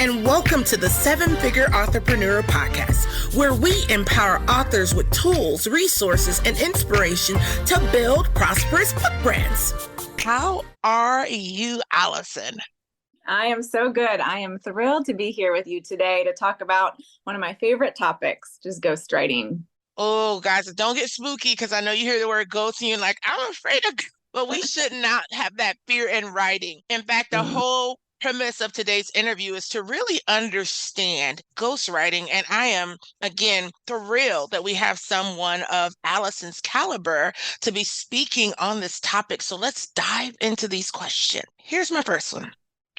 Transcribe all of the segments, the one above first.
and welcome to the Seven Figure Authorpreneur Podcast, where we empower authors with tools, resources, and inspiration to build prosperous book brands. How are you, Alyson? I am so good. I am thrilled to be here with you today to talk about one of my favorite topics, just ghostwriting. Oh, guys, don't get spooky because I know you hear the word ghost and you're like, I'm afraid of, but we should not have that fear in writing. In fact, the whole premise of today's interview is to really understand ghostwriting. And I am, again, thrilled that we have someone of Alyson's caliber to be speaking on this topic. So let's dive into these questions. Here's my first one.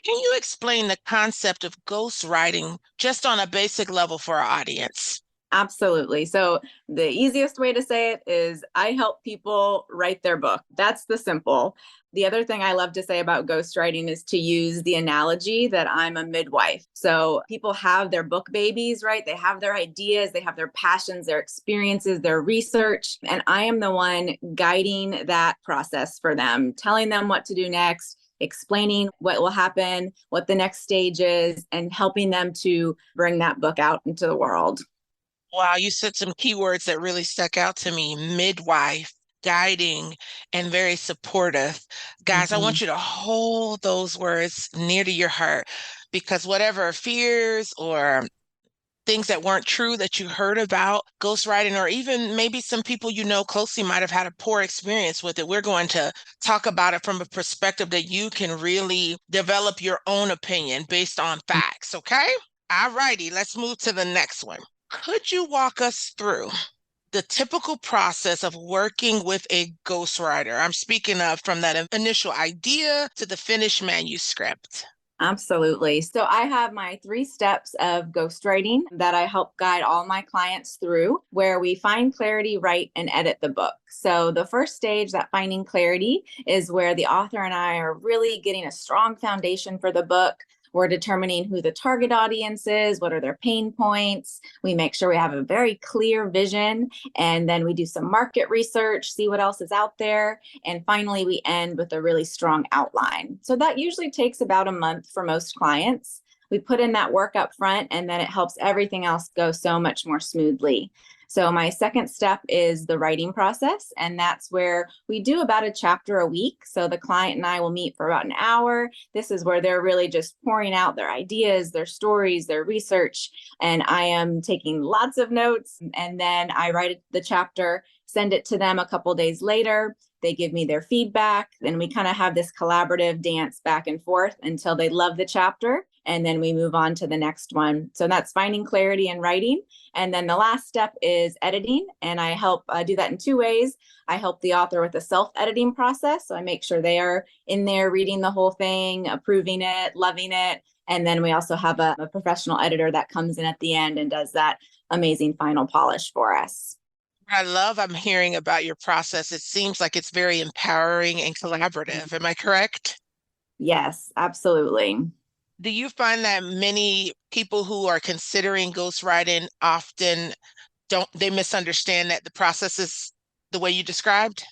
Can you explain the concept of ghostwriting just on a basic level for our audience? Absolutely. So the easiest way to say it is I help people write their book. That's the simple. The other thing I love to say about ghostwriting is to use the analogy that I'm a midwife. So people have their book babies, right? They have their ideas, they have their passions, their experiences, their research. And I am the one guiding that process for them, telling them what to do next, explaining what will happen, what the next stage is, and helping them to bring that book out into the world. Wow, you said some keywords that really stuck out to me: midwife, guiding, and very supportive. Guys, I want you to hold those words near to your heart, because whatever fears or things that weren't true that you heard about ghostwriting, or even maybe some people you know closely might have had a poor experience with it, we're going to talk about it from a perspective that you can really develop your own opinion based on facts, okay? All righty, let's move to the next one. Could you walk us through the typical process of working with a ghostwriter? I'm speaking of from that initial idea to the finished manuscript. Absolutely. So I have my 3 steps of ghostwriting that I help guide all my clients through, where we find clarity, write, and edit the book. So the first stage, that finding clarity, is where the author and I are really getting a strong foundation for the book. We're determining who the target audience is, what are their pain points. We make sure we have a very clear vision, and then we do some market research, see what else is out there. And finally, we end with a really strong outline. So that usually takes about a month for most clients. We put in that work up front, and then it helps everything else go so much more smoothly. So my second step is the writing process, and that's where we do about a chapter a week. So the client and I will meet for about an hour. This is where they're really just pouring out their ideas, their stories, their research, and I am taking lots of notes, and then I write the chapter, send it to them a couple days later. They give me their feedback, and we kind of have this collaborative dance back and forth until they love the chapter, and then we move on to the next one. So that's finding clarity and writing. And then the last step is editing, and I help do that in 2 ways. I help the author with the self-editing process, so I make sure they are in there reading the whole thing, approving it, loving it. And then we also have a professional editor that comes in at the end and does that amazing final polish for us. I'm hearing about your process. It seems like it's very empowering and collaborative. Am I correct? Yes, absolutely. Do you find that many people who are considering ghostwriting often they misunderstand that the process is the way you described?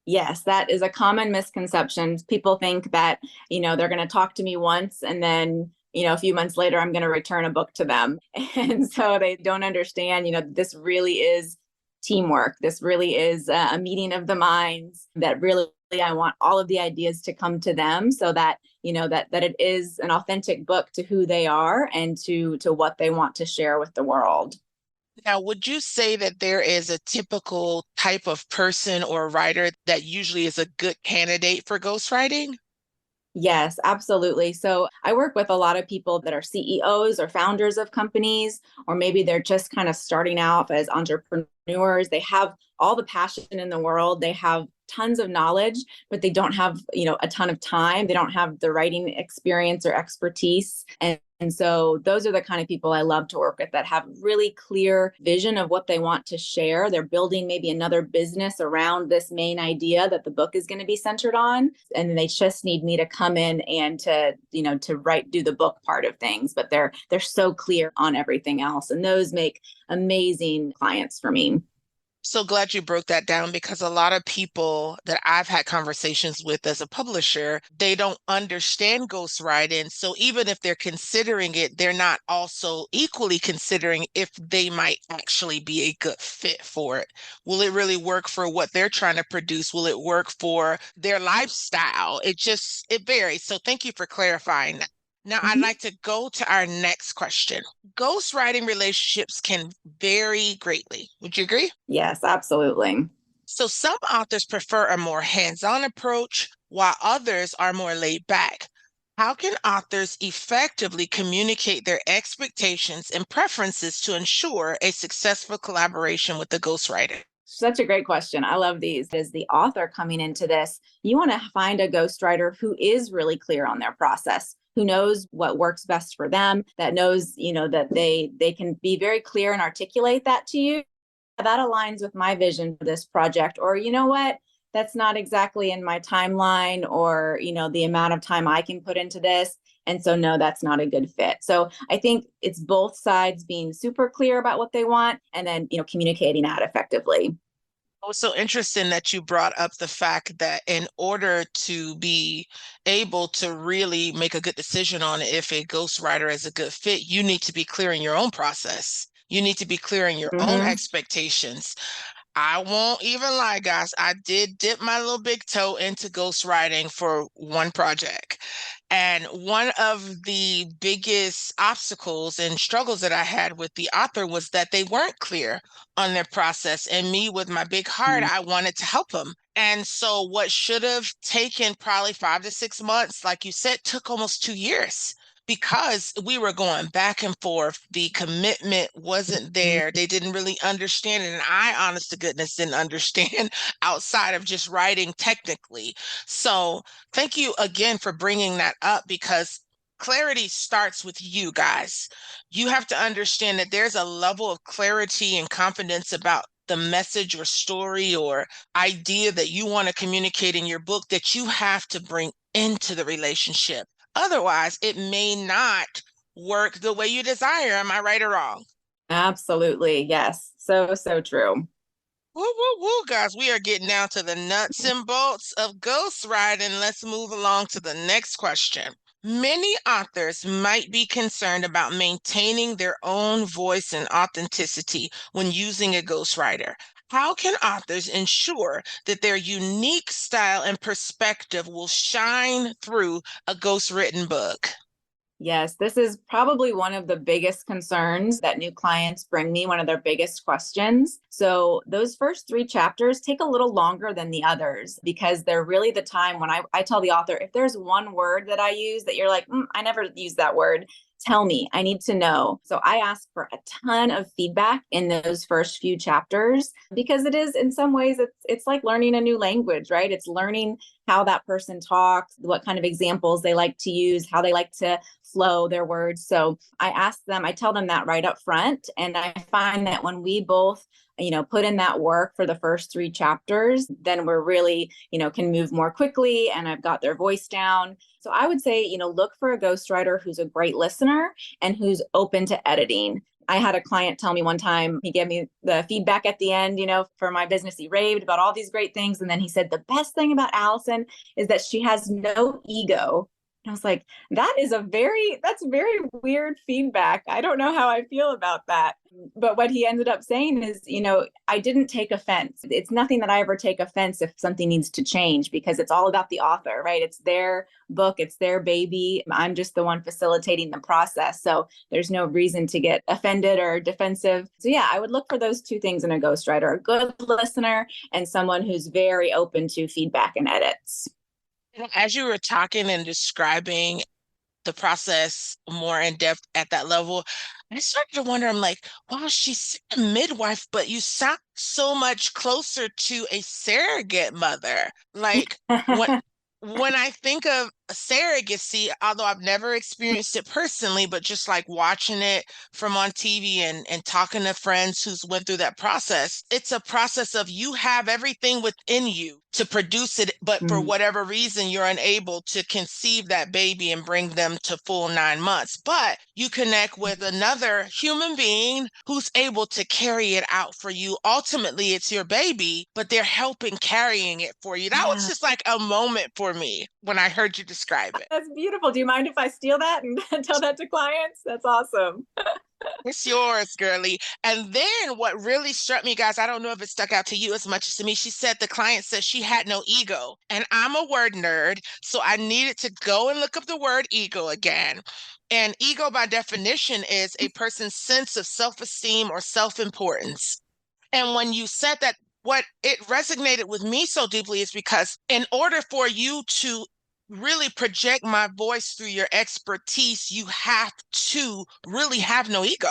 Yes, that is a common misconception. People think that, they're going to talk to me once and then, a few months later, I'm going to return a book to them. And so they don't understand, this really is teamwork. This really is a meeting of the minds, that really I want all of the ideas to come to them, so that, that it is an authentic book to who they are and to what they want to share with the world. Now, would you say that there is a typical type of person or writer that usually is a good candidate for ghostwriting? Yes, absolutely. So I work with a lot of people that are CEOs or founders of companies, or maybe they're just kind of starting out as entrepreneurs. They have all the passion in the world. They have tons of knowledge, but they don't have, a ton of time. They don't have the writing experience or expertise. And so those are the kind of people I love to work with, that have really clear vision of what they want to share. They're building maybe another business around this main idea that the book is going to be centered on. And they just need me to come in and to do the book part of things, but they're so clear on everything else. And those make amazing clients for me. So glad you broke that down because a lot of people that I've had conversations with as a publisher, they don't understand ghostwriting. So even if they're considering it, they're not also equally considering if they might actually be a good fit for it. Will it really work for what they're trying to produce? Will it work for their lifestyle? It varies. So thank you for clarifying that. Now, I'd Mhm. like to go to our next question. Ghostwriting relationships can vary greatly. Would you agree? Yes, absolutely. So some authors prefer a more hands-on approach, while others are more laid back. How can authors effectively communicate their expectations and preferences to ensure a successful collaboration with the ghostwriter? Such a great question. I love these. As the author coming into this, you want to find a ghostwriter who is really clear on their process, who knows what works best for them, that knows, that they can be very clear and articulate that to you. That aligns with my vision for this project. Or, you know what? That's not exactly in my timeline or, the amount of time I can put into this. And so, no, that's not a good fit. So I think it's both sides being super clear about what they want and then, communicating that effectively. It was so interesting that you brought up the fact that in order to be able to really make a good decision on if a ghostwriter is a good fit, you need to be clear in your own process. You need to be clear in your own Mm-hmm. expectations. I won't even lie, guys. I did dip my little big toe into ghostwriting for one project. And one of the biggest obstacles and struggles that I had with the author was that they weren't clear on their process. And me, with my big heart, I wanted to help them. And so, what should have taken probably 5 to 6 months, like you said, took almost 2 years because we were going back and forth. The commitment wasn't there. They didn't really understand it. And I, honest to goodness, didn't understand outside of just writing technically. So thank you again for bringing that up because clarity starts with you guys. You have to understand that there's a level of clarity and confidence about the message or story or idea that you want to communicate in your book that you have to bring into the relationship. Otherwise, it may not work the way you desire. Am I right or wrong? Absolutely. Yes. So, so true. Woo, woo, woo, guys. We are getting down to the nuts and bolts of ghostwriting. Let's move along to the next question. Many authors might be concerned about maintaining their own voice and authenticity when using a ghostwriter. How can authors ensure that their unique style and perspective will shine through a ghostwritten book? Yes, this is probably one of the biggest concerns that new clients bring me, one of their biggest questions. So, those first 3 chapters take a little longer than the others because they're really the time when I tell the author, if there's one word that I use that you're like, I never use that word, tell me, I need to know. So, I ask for a ton of feedback in those first few chapters because it is, in some ways, it's like learning a new language, right? It's learning how that person talks, what kind of examples they like to use, how they like to flow their words. So I tell them that right up front. And I find that when we both, put in that work for the first 3 chapters, then we're really, can move more quickly and I've got their voice down. So I would say, look for a ghostwriter who's a great listener and who's open to editing. I had a client tell me one time, he gave me the feedback at the end, for my business. He raved about all these great things. And then he said, the best thing about Alyson is that she has no ego. And I was like, that's very weird feedback. I don't know how I feel about that. But what he ended up saying is, I didn't take offense. It's nothing that I ever take offense if something needs to change because it's all about the author, right? It's their book, it's their baby. I'm just the one facilitating the process. So there's no reason to get offended or defensive. So yeah, I would look for those 2 things in a ghostwriter, a good listener and someone who's very open to feedback and edits. As you were talking and describing the process more in depth at that level, I started to wonder, I'm like, wow, she's a midwife, but you sound so much closer to a surrogate mother. Like when when I think of surrogacy, although I've never experienced it personally, but just like watching it from on TV and talking to friends who's went through that process, it's a process of you have everything within you to produce it, but for whatever reason, you're unable to conceive that baby and bring them to full 9 months. But you connect with another human being who's able to carry it out for you. Ultimately, it's your baby, but they're helping carrying it for you. That was just like a moment for me when I heard you describe it. That's beautiful. Do you mind if I steal that and tell that to clients? That's awesome. It's yours, girly. And then what really struck me, guys, I don't know if it stuck out to you as much as to me. She said the client said she had no ego. And I'm a word nerd, so I needed to go and look up the word ego again. And ego, by definition, is a person's sense of self-esteem or self-importance. And when you said that, what it resonated with me so deeply is because in order for you to really project my voice through your expertise, you have to really have no ego.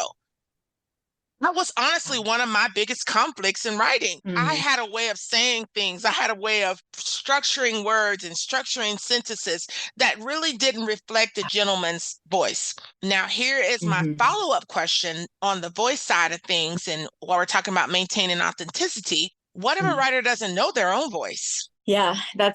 That was honestly one of my biggest conflicts in writing. I had a way of saying things. I had a way of structuring words and structuring sentences that really didn't reflect the gentleman's voice. Now, here is my follow-up question on the voice side of things. And while we're talking about maintaining authenticity, what if a writer doesn't know their own voice? Yeah, I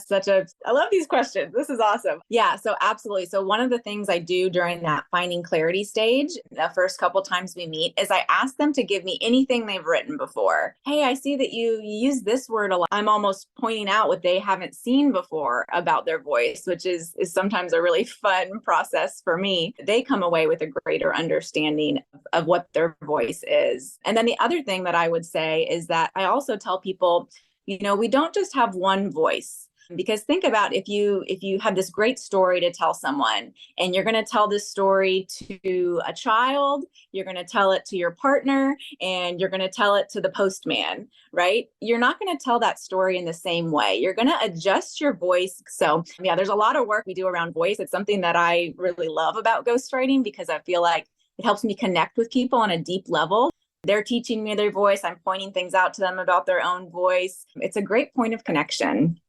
love these questions. This is awesome. Yeah, so absolutely. So one of the things I do during that finding clarity stage, the first couple times we meet, is I ask them to give me anything they've written before. Hey, I see that you use this word a lot. I'm almost pointing out what they haven't seen before about their voice, which is sometimes a really fun process for me. They come away with a greater understanding of what their voice is. And then the other thing that I would say is that I also tell people, we don't just have one voice, because think about if you have this great story to tell someone, and you're going to tell this story to a child, you're going to tell it to your partner, and you're going to tell it to the postman, right? You're not going to tell that story in the same way. You're going to adjust your voice. So yeah, there's a lot of work we do around voice. It's something that I really love about ghostwriting, because I feel like it helps me connect with people on a deep level. They're teaching me their voice. I'm pointing things out to them about their own voice. It's a great point of connection.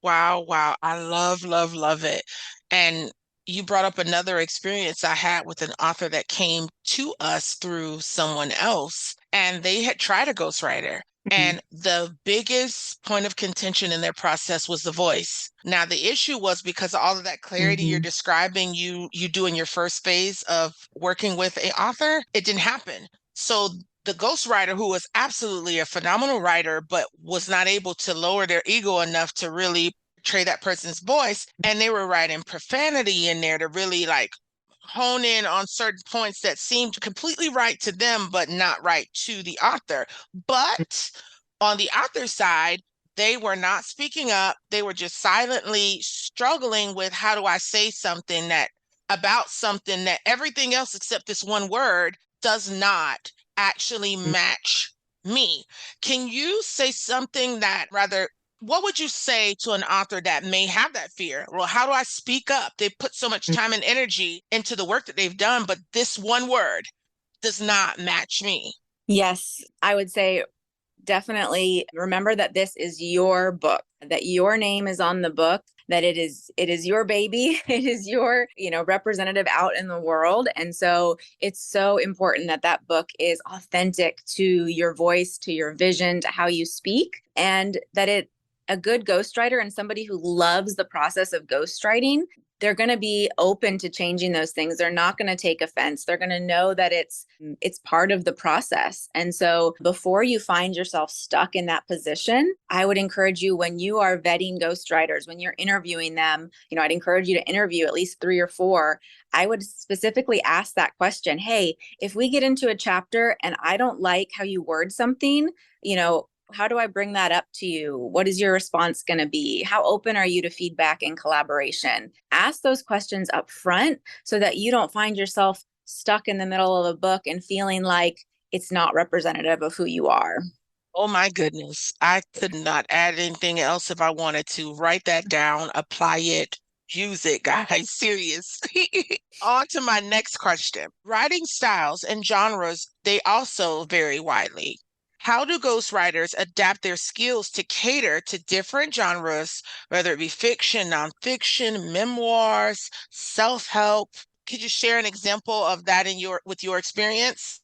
Wow. I love it. And you brought up another experience I had with an author that came to us through someone else, and they had tried a ghostwriter. And the biggest point of contention in their process was the voice. Now, the issue was because all of that clarity you're describing, you do in your first phase of working with an author, it didn't happen. So the ghostwriter, who was absolutely a phenomenal writer, but was not able to lower their ego enough to really portray that person's voice, and they were writing profanity in there to really like hone in on certain points that seemed completely right to them, but not right to the author. But on the author side, they were not speaking up. They were just silently struggling with, how do I say something that about something that everything else except this one word does not actually match me. Can you say something that what would you say to an author that may have that fear? Well, how do I speak up? They put so much time and energy into the work that they've done, but this one word does not match me. Yes, I would say definitely remember that this is your book, that your name is on the book, that it is your baby. It is your, representative out in the world. And so it's so important that that book is authentic to your voice, to your vision, to how you speak, and that a good ghostwriter and somebody who loves the process of ghostwriting, they're going to be open to changing those things. They're not going to take offense. They're going to know that it's part of the process. And so before you find yourself stuck in that position, I would encourage you, when you are vetting ghostwriters, when you're interviewing them, I'd encourage you to interview at least 3 or 4. I would specifically ask that question. Hey, if we get into a chapter and I don't like how you word something, how do I bring that up to you? What is your response going to be? How open are you to feedback and collaboration? Ask those questions up front so that you don't find yourself stuck in the middle of a book and feeling like it's not representative of who you are. Oh my goodness. I could not add anything else if I wanted to. Write that down, apply it, use it, guys. Serious. On to my next question. Writing styles and genres, they also vary widely. How do ghostwriters adapt their skills to cater to different genres, whether it be fiction, nonfiction, memoirs, self-help? Could you share an example of that with your experience?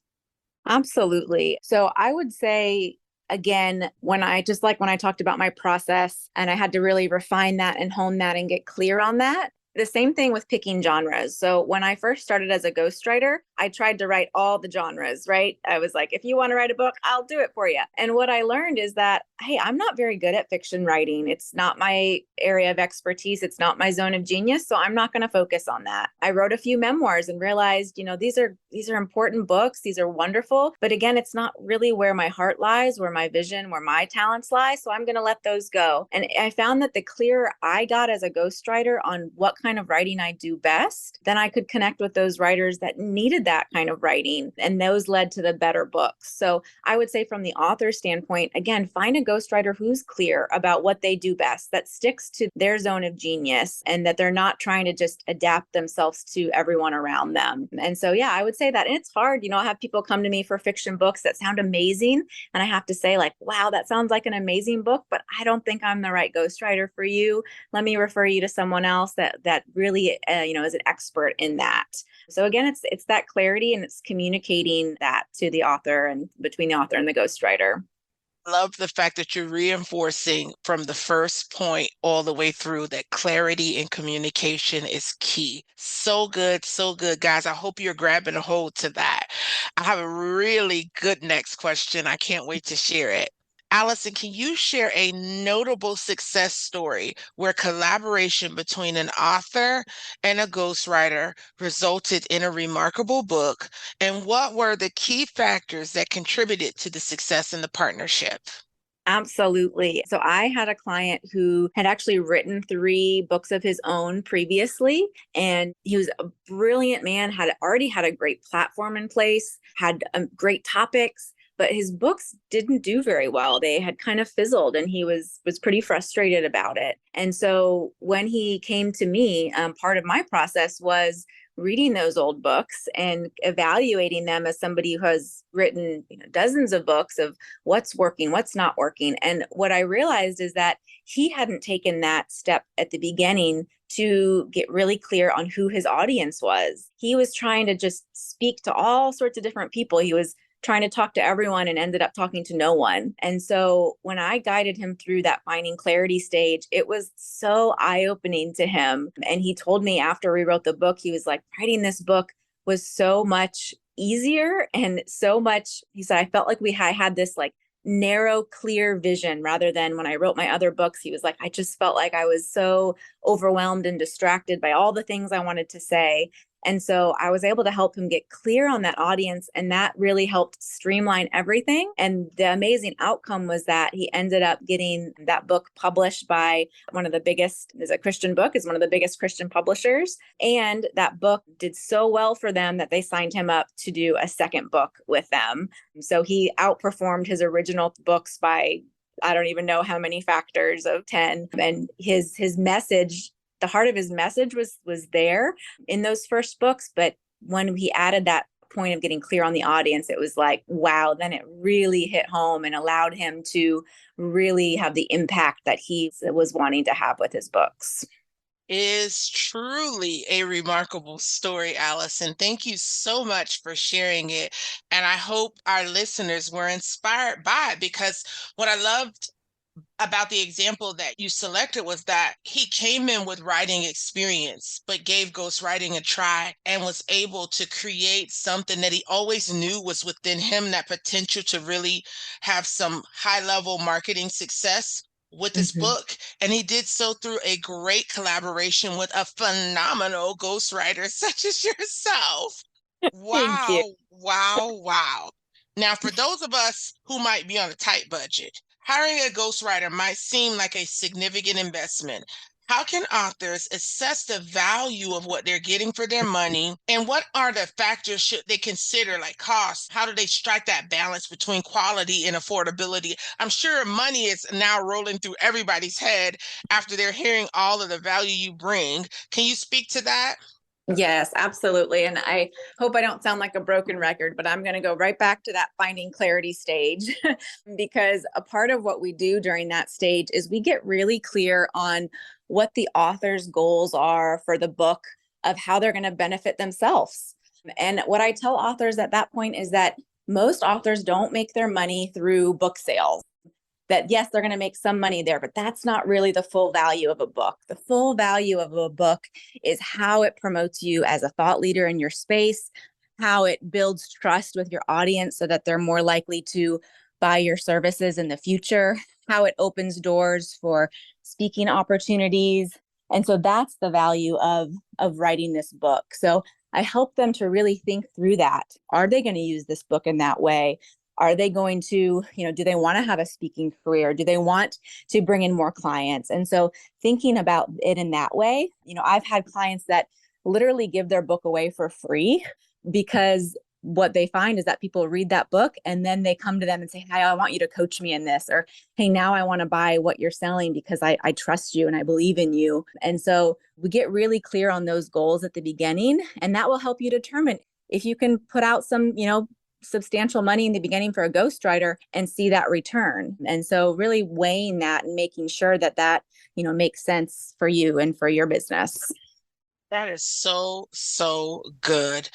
Absolutely. So I would say, again, when I talked about my process and I had to really refine that and hone that and get clear on that. The same thing with picking genres. So when I first started as a ghostwriter, I tried to write all the genres, right? I was like, if you want to write a book, I'll do it for you. And what I learned is that, hey, I'm not very good at fiction writing. It's not my area of expertise. It's not my zone of genius. So I'm not going to focus on that. I wrote a few memoirs and realized, these are important books. These are wonderful. But again, it's not really where my heart lies, where my vision, where my talents lie. So I'm going to let those go. And I found that the clearer I got as a ghostwriter on what kind of writing I do best, then I could connect with those writers that needed that kind of writing. And those led to the better books. So I would say from the author standpoint, again, find a ghostwriter who's clear about what they do best, that sticks to their zone of genius, and that they're not trying to just adapt themselves to everyone around them. And so, yeah, I would say that. And it's hard. I have people come to me for fiction books that sound amazing. And I have to say, like, wow, that sounds like an amazing book, but I don't think I'm the right ghostwriter for you. Let me refer you to someone else that really, is an expert in that. So again, it's that clarity, and it's communicating that to the author and between the author and the ghostwriter. Love the fact that you're reinforcing from the first point all the way through that clarity and communication is key. So good, guys. I hope you're grabbing a hold to that. I have a really good next question. I can't wait to share it. Alyson, can you share a notable success story where collaboration between an author and a ghostwriter resulted in a remarkable book? And what were the key factors that contributed to the success in the partnership? Absolutely. So I had a client who had actually written 3 books of his own previously, and he was a brilliant man, had already had a great platform in place, had great topics, but his books didn't do very well. They had kind of fizzled, and he was pretty frustrated about it. And so when he came to me, part of my process was reading those old books and evaluating them as somebody who has written dozens of books of what's working, what's not working. And what I realized is that he hadn't taken that step at the beginning to get really clear on who his audience was. He was trying to just speak to all sorts of different people. He was trying to talk to everyone and ended up talking to no one. And so when I guided him through that finding clarity stage, it was so eye-opening to him. And he told me after we wrote the book, he was like, writing this book was so much easier and so much, he said, I felt like I had this like narrow, clear vision rather than when I wrote my other books. He was like, I just felt like I was so overwhelmed and distracted by all the things I wanted to say. And so I was able to help him get clear on that audience, and that really helped streamline everything. And the amazing outcome was that he ended up getting that book published by one of the biggest, is a Christian book, is one of the biggest Christian publishers. And that book did so well for them that they signed him up to do a second book with them. So he outperformed his original books by, I don't even know how many factors of 10. And his message, the heart of his message was there in those first books. But when he added that point of getting clear on the audience, it was like, wow, then it really hit home and allowed him to really have the impact that he was wanting to have with his books. Is truly a remarkable story, Alyson. Thank you so much for sharing it. And I hope our listeners were inspired by it, because what I loved about the example that you selected was that he came in with writing experience, but gave ghostwriting a try and was able to create something that he always knew was within him, that potential to really have some high-level marketing success with his book. And he did so through a great collaboration with a phenomenal ghostwriter such as yourself. Thank you. Wow. Now, for those of us who might be on a tight budget, hiring a ghostwriter might seem like a significant investment. How can authors assess the value of what they're getting for their money? And what are the factors should they consider, like cost? How do they strike that balance between quality and affordability? I'm sure money is now rolling through everybody's head after they're hearing all of the value you bring. Can you speak to that? Yes, absolutely. And I hope I don't sound like a broken record, but I'm going to go right back to that finding clarity stage because a part of what we do during that stage is we get really clear on what the author's goals are for the book, of how they're going to benefit themselves. And what I tell authors at that point is that most authors don't make their money through book sales. That yes, they're going to make some money there, but that's not really the full value of a book. The full value of a book is how it promotes you as a thought leader in your space, how it builds trust with your audience so that they're more likely to buy your services in the future, how it opens doors for speaking opportunities. And so that's the value of writing this book. So I help them to really think through that. Are they going to use this book in that way? Are they going to, do they want to have a speaking career? Do they want to bring in more clients? And so thinking about it in that way, I've had clients that literally give their book away for free because what they find is that people read that book and then they come to them and say, hey, I want you to coach me in this, or hey, now I want to buy what you're selling because I trust you and I believe in you. And so we get really clear on those goals at the beginning, and that will help you determine if you can put out some, substantial money in the beginning for a ghostwriter and see that return. And so really weighing that and making sure that makes sense for you and for your business. That is so good.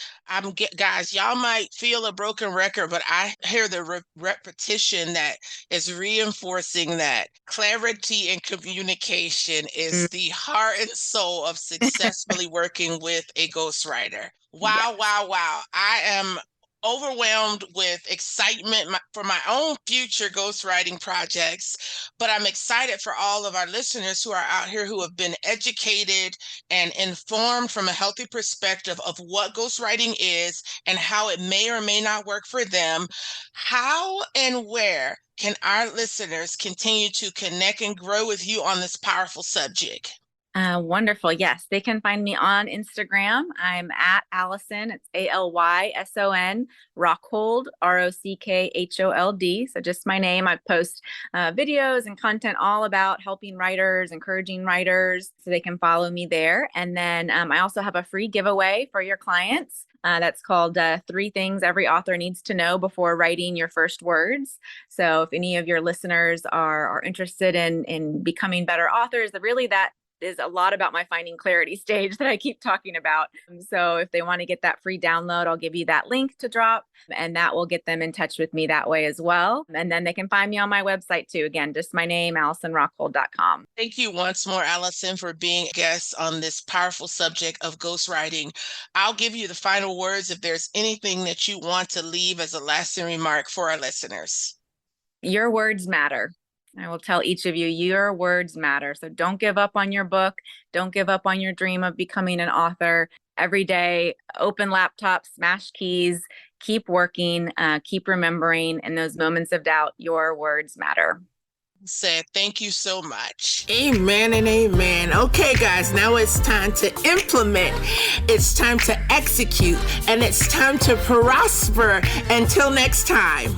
Guys, y'all might feel a broken record, but I hear the repetition that is reinforcing that clarity and communication is the heart and soul of successfully working with a ghostwriter. Wow, yes. Wow. I am overwhelmed with excitement for my own future ghostwriting projects, but I'm excited for all of our listeners who are out here who have been educated and informed from a healthy perspective of what ghostwriting is and how it may or may not work for them. How and where can our listeners continue to connect and grow with you on this powerful subject? Wonderful. Yes, they can find me on Instagram. I'm at Alyson. It's Alyson, Rockhold, Rockhold. So just my name. I post videos and content all about helping writers, encouraging writers, so they can follow me there. And then I also have a free giveaway for your clients. That's called 3 Things Every Author Needs to Know Before Writing Your First Words. So if any of your listeners are interested in becoming better authors, really that is a lot about my finding clarity stage that I keep talking about. So if they want to get that free download, I'll give you that link to drop, and that will get them in touch with me that way as well. And then they can find me on my website too. Again, just my name, AlysonRockhold.com. Thank you once more, Alyson, for being a guest on this powerful subject of ghostwriting. I'll give you the final words if there's anything that you want to leave as a lasting remark for our listeners. Your words matter. I will tell each of you, your words matter. So don't give up on your book. Don't give up on your dream of becoming an author. Every day, open laptop, smash keys, keep working, keep remembering. In those moments of doubt, your words matter. Said, thank you so much. Amen and amen. Okay, guys, now it's time to implement. It's time to execute, and it's time to prosper. Until next time.